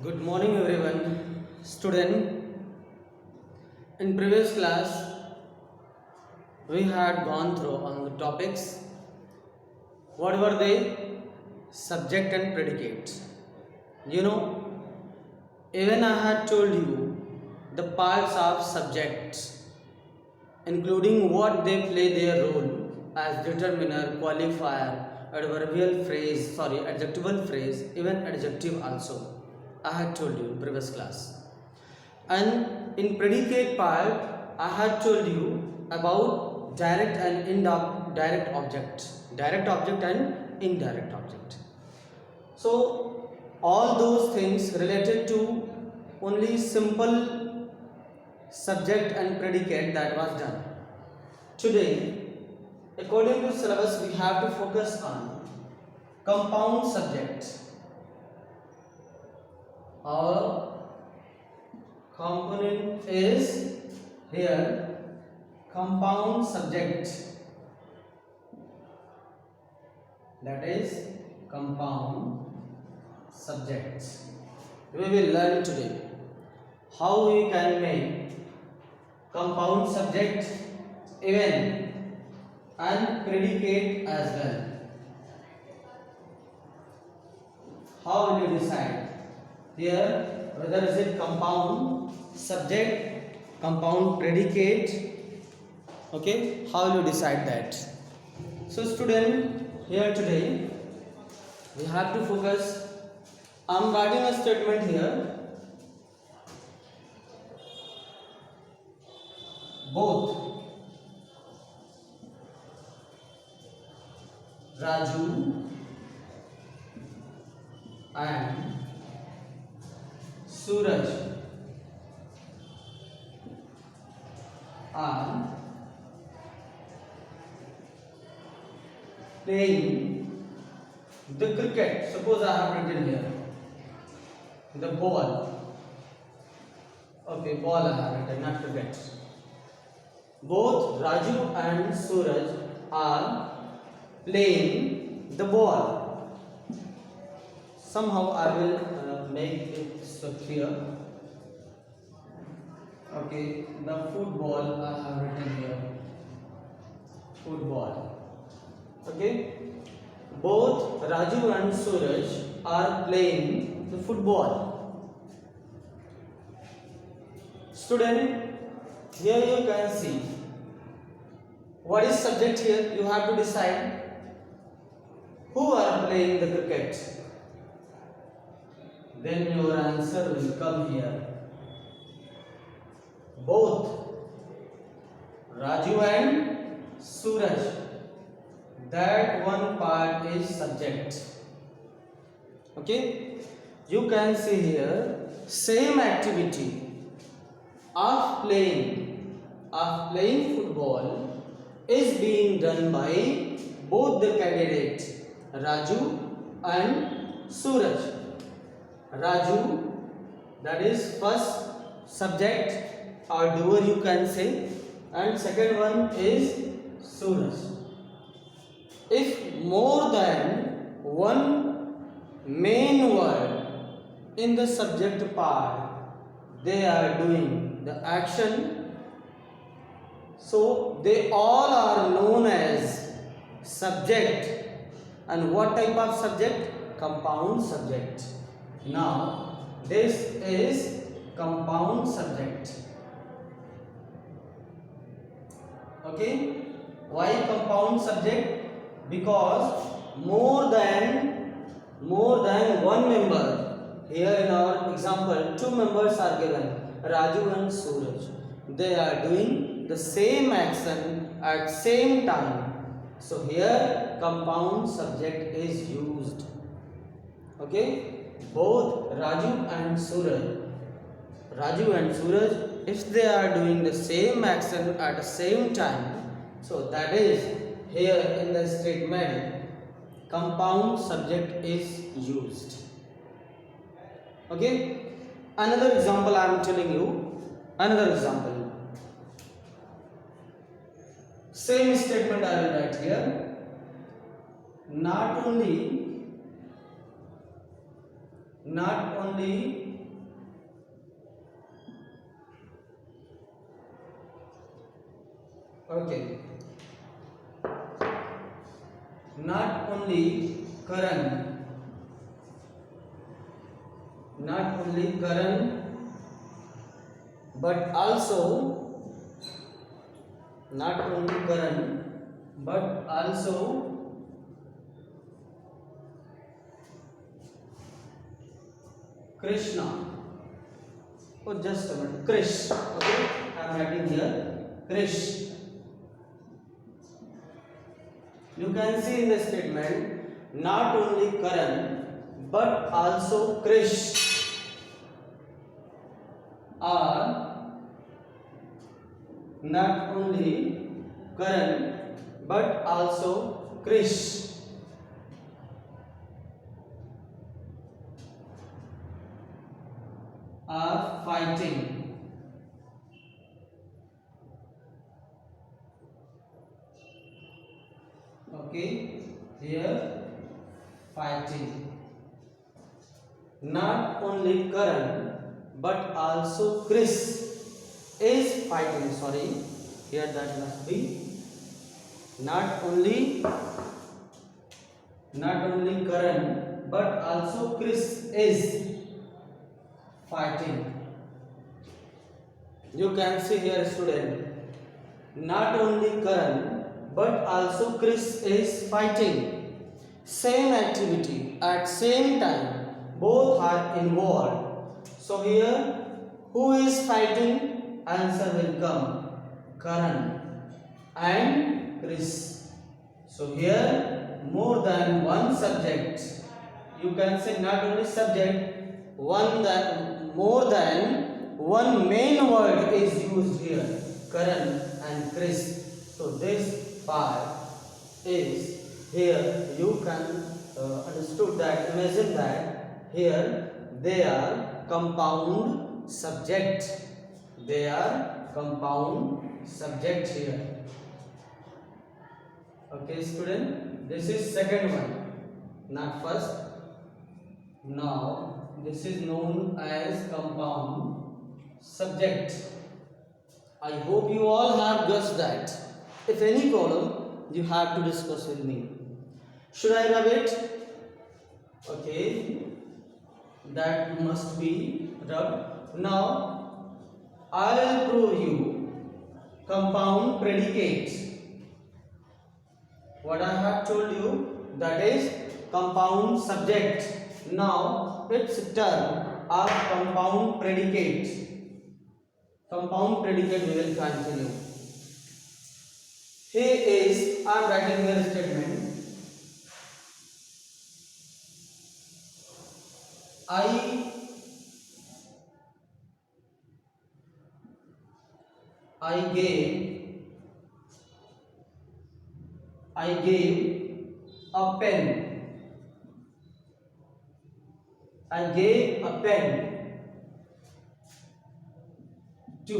Good morning everyone. Student, in previous class we had gone through on the topics. What were they? Subject and predicate. You know, even I had told you the parts of subjects, including what they play their role as determiner, qualifier, adjectival phrase, even adjective also. I had told you in previous class. And in predicate part, I had told you about direct and indirect object, direct object and indirect object. So all those things related to only simple subject and predicate that was done. Today, according to syllabus, we have to focus on compound subject. Our component is here compound subject, that is compound subject. We will learn today how we can make compound subject even and predicate as well. How will you decide here whether is it compound subject, compound predicate? Okay, how will you decide that? So student, here today we have to focus. I am writing a statement here. Both Raju and Suraj are playing the cricket. Suppose I have written here the ball. Okay, ball I have written, not cricket. Both Raju and Suraj are playing the ball. Somehow I will make it so clear. Okay, the football I have written here. Football. Okay, both Raju and Suraj are playing the football. Student, here you can see what is subject here. You have to decide who are playing the cricket. Then your answer will come here. Both Raju and Suraj. That one part is subject. Okay, you can see here same activity of playing football is being done by both the candidates Raju and Suraj. Raju, that is first subject or doer you can say, and second one is Suraj. If more than one main word in the subject part they are doing the action, so they all are known as subject. And what type of subject? Compound subject. Now this is compound subject. Okay, why compound subject? Because more than one member. Here in our example, two members are given, Raju and Suraj. They are doing the same action at same time. So here compound subject is used. Okay, both Raju and Suraj, if they are doing the same action at the same time, so that is here in the statement compound subject is used. Okay, another example I am telling you. Another example, same statement I will write here. Not only Okay. Not only Karan, but also not only Karan, but also Krishna. Oh, just a minute. Krish. Okay, I am writing here. Krish. You can see in the statement, not only Karan, but also Krish are not only Karan, but also Krish are fighting. Okay, here fighting. Not only Karan but also Chris is fighting. Sorry, here that must be not only Karan but also Chris is fighting. You can see here, student, not only Karan but also Chris is fighting. Same activity at same time, both are involved. So here, who is fighting? Answer will come Karan and Chris. So here, more than one subject. You can say not only subject, more than one main word is used here, Karan and Chris. So this part is here. You can understood that. Imagine that here they are compound subject. They are compound subject here. Okay, student. This is second one, not first. Now this is known as compound subject. I hope you all have guessed that. If any problem, you have to discuss with me. Should I rub it? Okay, that must be rubbed. Now I will prove you compound predicate. What I have told you, that is compound subject. Now its term are compound predicate. Compound predicate we will continue. He is, I am writing here statement. I gave a pen. I gave a pen to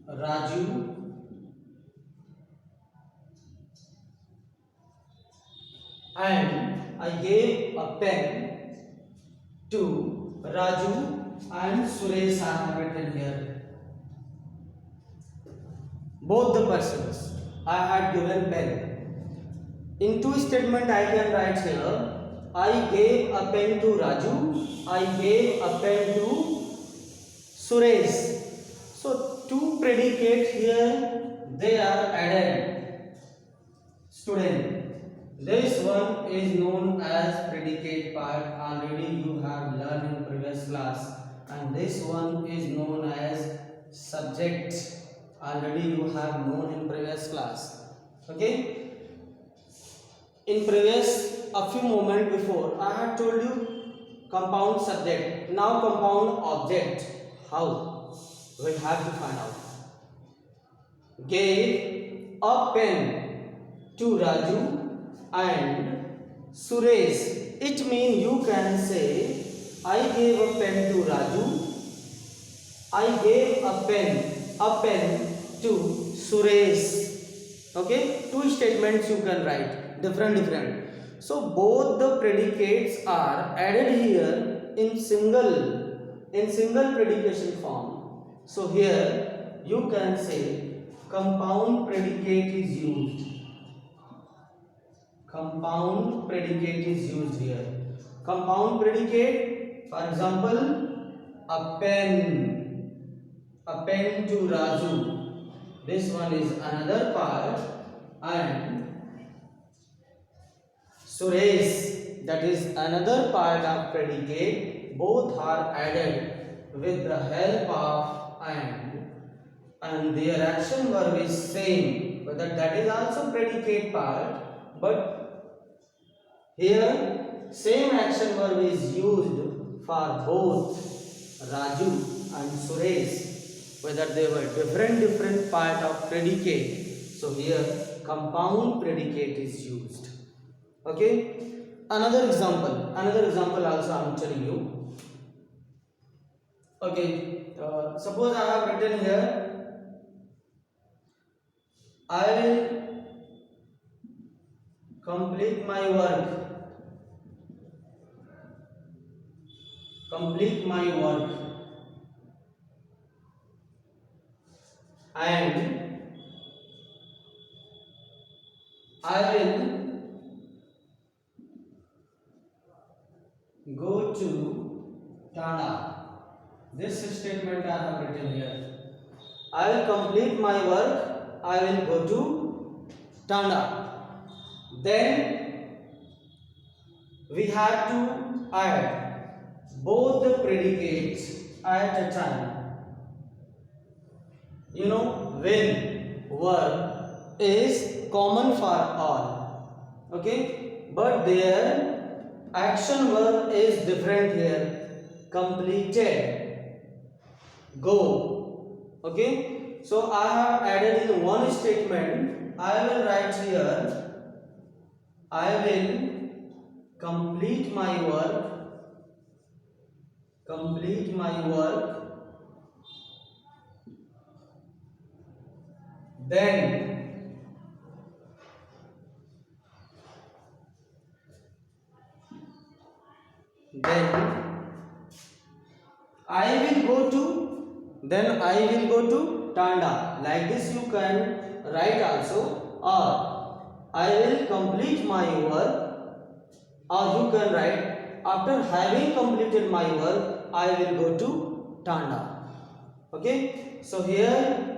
Raju and I gave a pen to Raju and Suresh are written here. Both the persons I had given pen. In two statement I can write here. I gave a pen to Raju. I gave a pen to Suresh. So two predicates here, they are added. Student, this one is known as predicate part. Already you have learned in previous class. And this one is known as subject. Already you have known in previous class. Okay. In previous, a few moments before, I had told you compound subject. Now compound object. How? We have to find out. Gave a pen to Raju and Suresh. It means you can say, I gave a pen to Raju. I gave a pen to Suresh. Okay, two statements you can write, different. So both the predicates are added here in single predication form. So here you can say compound predicate is used. Compound predicate is used here. Compound predicate, for example, a pen to Raju. This one is another part, and Suresh, that is another part of predicate. Both are added with the help of and their action verb is same, but that is also predicate part, but here same action verb is used for both Raju and Suresh, whether they were different part of predicate. So here compound predicate is used. Okay, another example also I am telling you. Okay, suppose I have written here, I will complete my work. And I will go to Tanda. This statement I have written here. I will complete my work. I will go to Tanda. Then we have to add both the predicates at a time. You know, when verb is common for all. Okay, but their action verb is different here. Completed, go. Okay, so I have added in one statement. I will write here, I will complete my work. Then I will go to Tanda. Like this you can write also, or I will complete my work, or you can write, after having completed my work I will go to Tanda. Okay, so here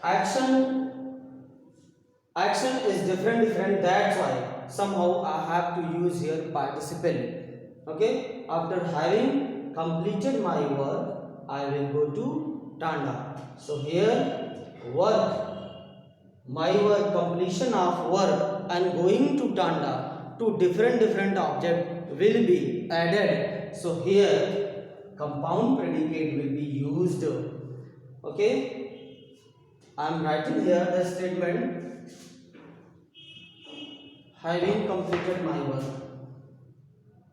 action is different, that's why somehow I have to use here participle. Okay, after having completed my work I will go to Tanda. So here work, my work, completion of work and going to Tanda, two different object will be added. So here compound predicate will be used. Okay, I am writing here the statement, having completed my work,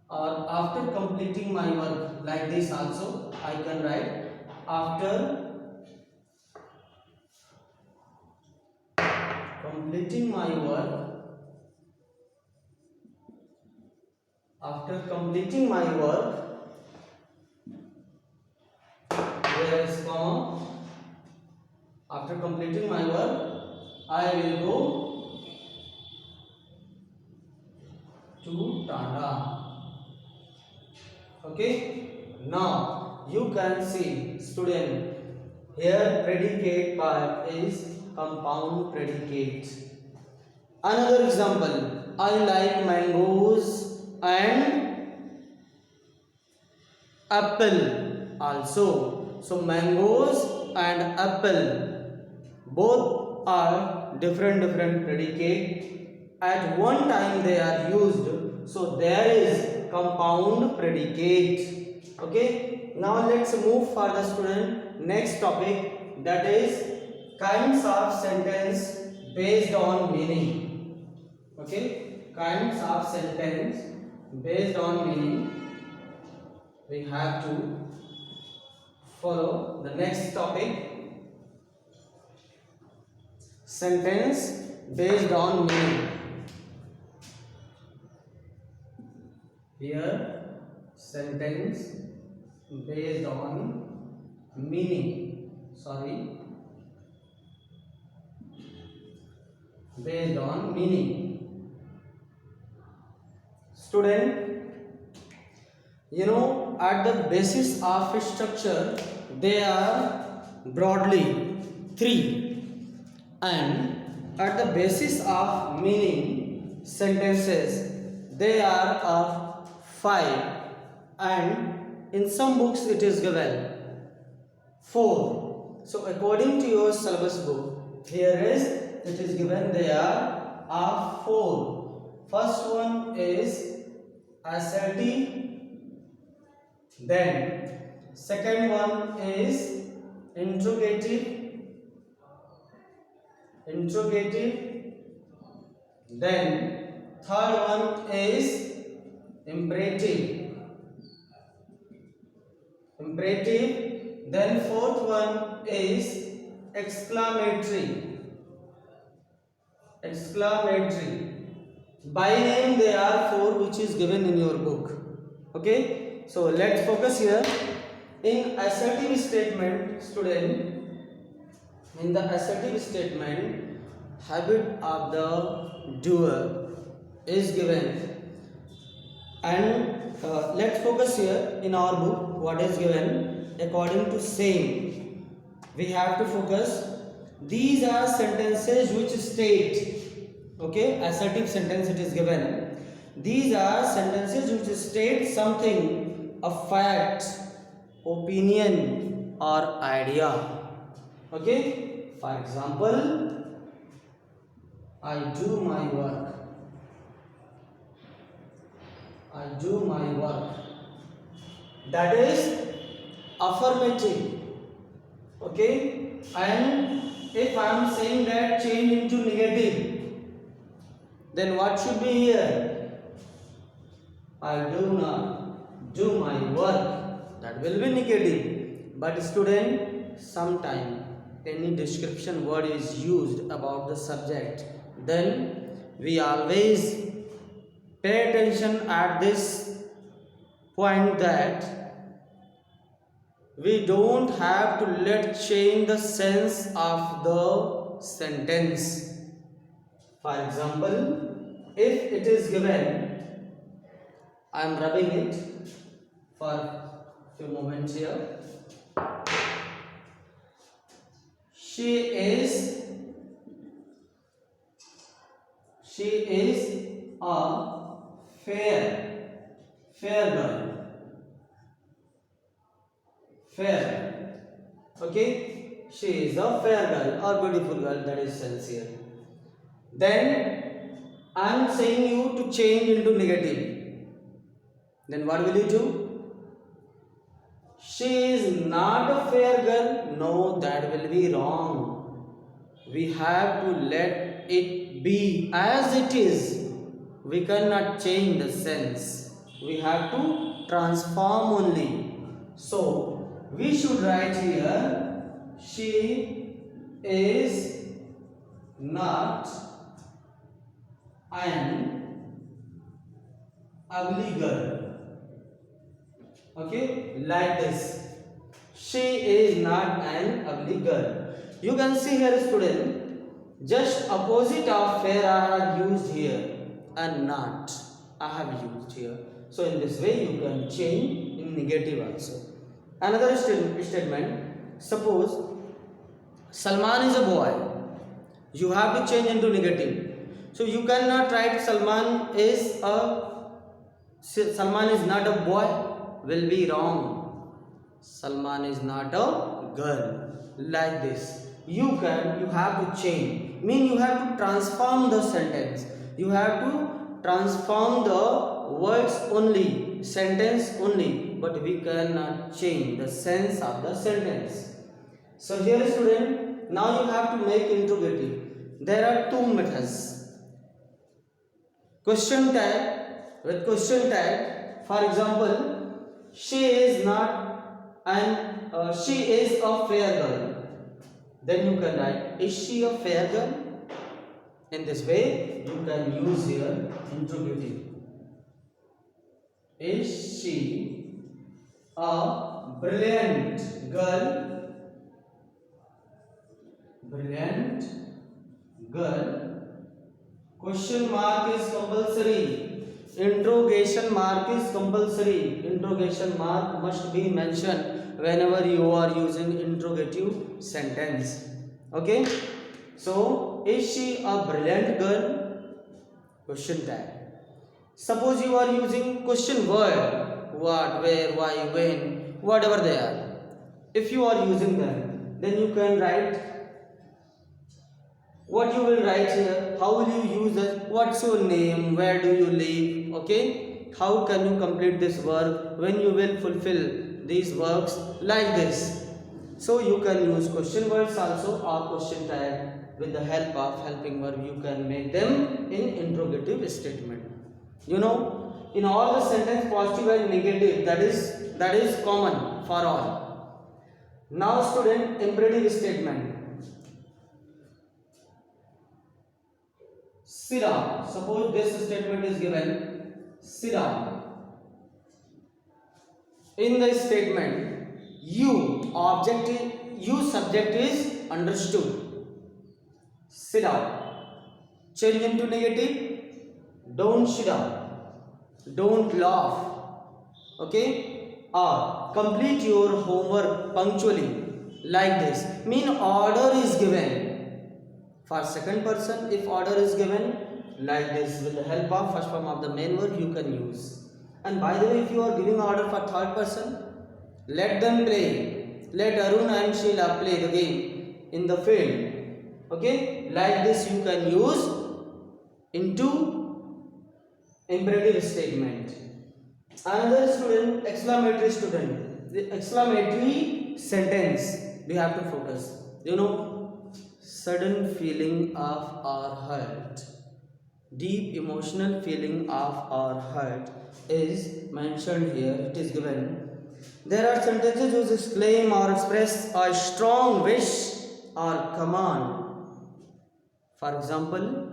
or after completing my work. Like this also I can write, after completing my work, there is comma, after completing my work I will go to Tanda. Okay, now you can see student, here predicate part is compound predicate. Another example, I like mangoes and apple also. So mangoes and apple both are different predicate. At one time they are used, so there is compound predicate. Okay, now let's move further student. Next topic, that is kinds of sentence based on meaning. Okay, kinds of sentence based on meaning. We have to follow the next topic, sentence based on meaning. Here sentence based on meaning, based on meaning. Student, at the basis of structure, they are broadly three, and at the basis of meaning sentences, they are of five, and in some books it is given four. So according to your syllabus book, here is it is given they are of four. First one is assertive, then second one is interrogative, then third one is imperative, then fourth one is exclamatory. By name they are four, which is given in your book. Okay, so let's focus here. In assertive statement, student, in the assertive statement, habit of the doer is given, and let's focus here in our book what is given according to same. We have to focus. These are sentences which state, okay, assertive sentence it is given. These are sentences which state something, a fact, opinion or idea. Okay, for example, I do my work. That is affirmative. Okay, and if I am saying that change into negative, then what should be here? I do not do my work. That will be negative. But student, sometime any description word is used about the subject, then we always pay attention at this point that we don't have to let change the sense of the sentence. For example, if it is given, I am rubbing it for a few moments here. She is a fair girl. Fair. Okay, she is a fair girl or beautiful girl, that is sincere. Then I am saying you to change into negative. Then what will you do? She is not a fair girl. No, that will be wrong. We have to let it be as it is. We cannot change the sense. We have to transform only. So we should write here, she is not an ugly girl. Okay, like this. She is not an ugly girl. You can see here, student, just opposite of fair I have used here, and not I have used here. So in this way you can change in negative also. Another statement, suppose Salman is a boy, you have to change into negative. So you cannot write Salman is not a boy, will be wrong. Salman is not a girl, like this. You have to change, mean you have to transform the sentence. You have to transform the words only, sentence only, but we cannot change the sense of the sentence. So here, student, now you have to make interrogative. There are two methods. Question tag, with question tag, for example, she is a fair girl. Then you can write, is she a fair girl? In this way, you can use here interrogative. Is she a brilliant girl? Question mark is compulsory. Interrogation mark is compulsory. Interrogation mark must be mentioned whenever you are using interrogative sentence. Okay. So, is she a brilliant girl? Question tag. Suppose you are using question word, what, where, why, when, whatever they are. If you are using them, then you can write what you will write here, how will you use it, what's your name, where do you live, okay? How can you complete this work, when you will fulfill these works, like this. So you can use question words also or question tag. With the help of helping verb you can make them in interrogative statement. You know, in all the sentence positive and negative, that is common for all. Now student, imperative statement. Sit down. Suppose this statement is given, sit down. In the statement, you subject is understood. Sit down. Change into negative. Don't sit down. Don't laugh. Okay? Or complete your homework punctually. Like this. Mean order is given. For second person, if order is given like this, with the help of first form of the main verb you can use. And by the way, if you are giving order for third person, let them play. Let Arun and Sheila play the game in the field. Okay, like this you can use into imperative statement. Another student, exclamatory student. The exclamatory sentence we have to focus. You know, sudden feeling of our heart, deep emotional feeling of our heart is mentioned here. It is given. There are sentences which exclaim or express a strong wish or command. For example,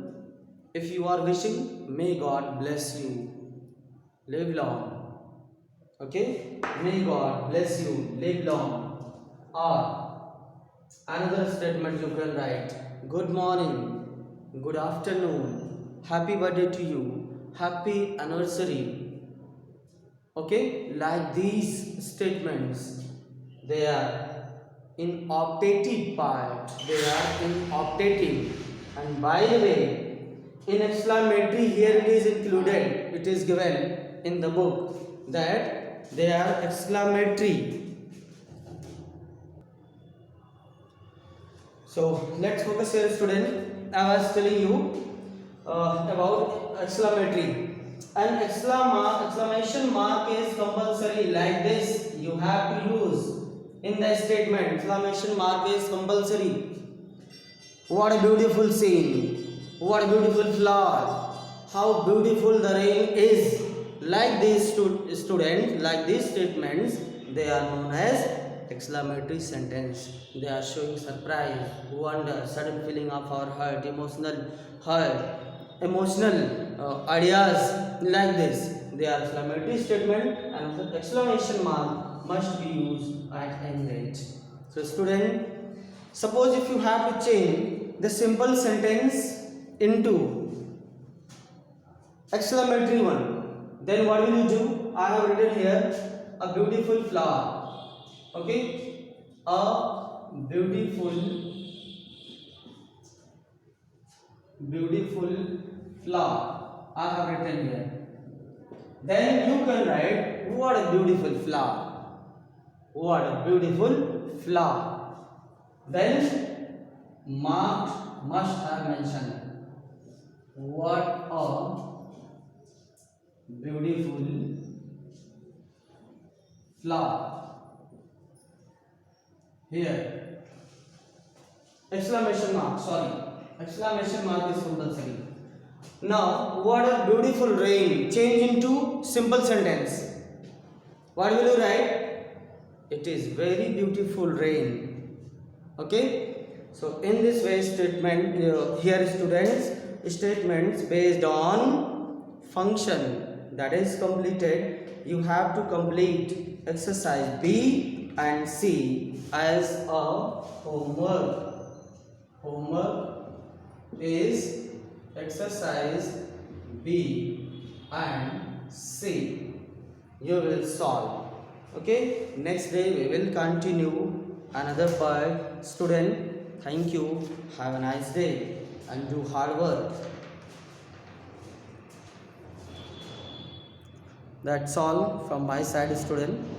if you are wishing, may God bless you, live long. Okay, may God bless you, live long. Or another statement you can write, good morning, good afternoon, happy birthday to you, happy anniversary. Okay, like these statements, they are in optative part, they are in optative. And by the way, in exclamatory here it is included, it is given in the book that they are exclamatory. So let's focus here student. I was telling you about exclamatory. An exclamation mark is compulsory, like this you have to use in the statement. Exclamation mark is compulsory. What a beautiful scene, what a beautiful flower, how beautiful the rain is. Like these students, like these statements, they are known as exclamatory sentence. They are showing surprise, wonder, sudden feeling of our heart, emotional ideas, like this. They are exclamatory statement, and the exclamation mark must be used at any rate. So student, suppose if you have to change the simple sentence into exclamatory one, then what will you do? I have written here a beautiful flower. Okay, a beautiful flower. I have written here. Then you can write, what a beautiful flower. What a beautiful flower. Then marked must have mentioned, what a beautiful flower. Here exclamation mark is compulsory. Now what a beautiful rain, change into simple sentence. What will you write? It is very beautiful rain. Okay, so in this way statement here students, statements based on function that is completed, you have to complete exercise B and C as a homework. Homework is exercise B and C you will solve. Okay, next day we will continue another part. Student, thank you, have a nice day and do hard work. That's all from my side, student.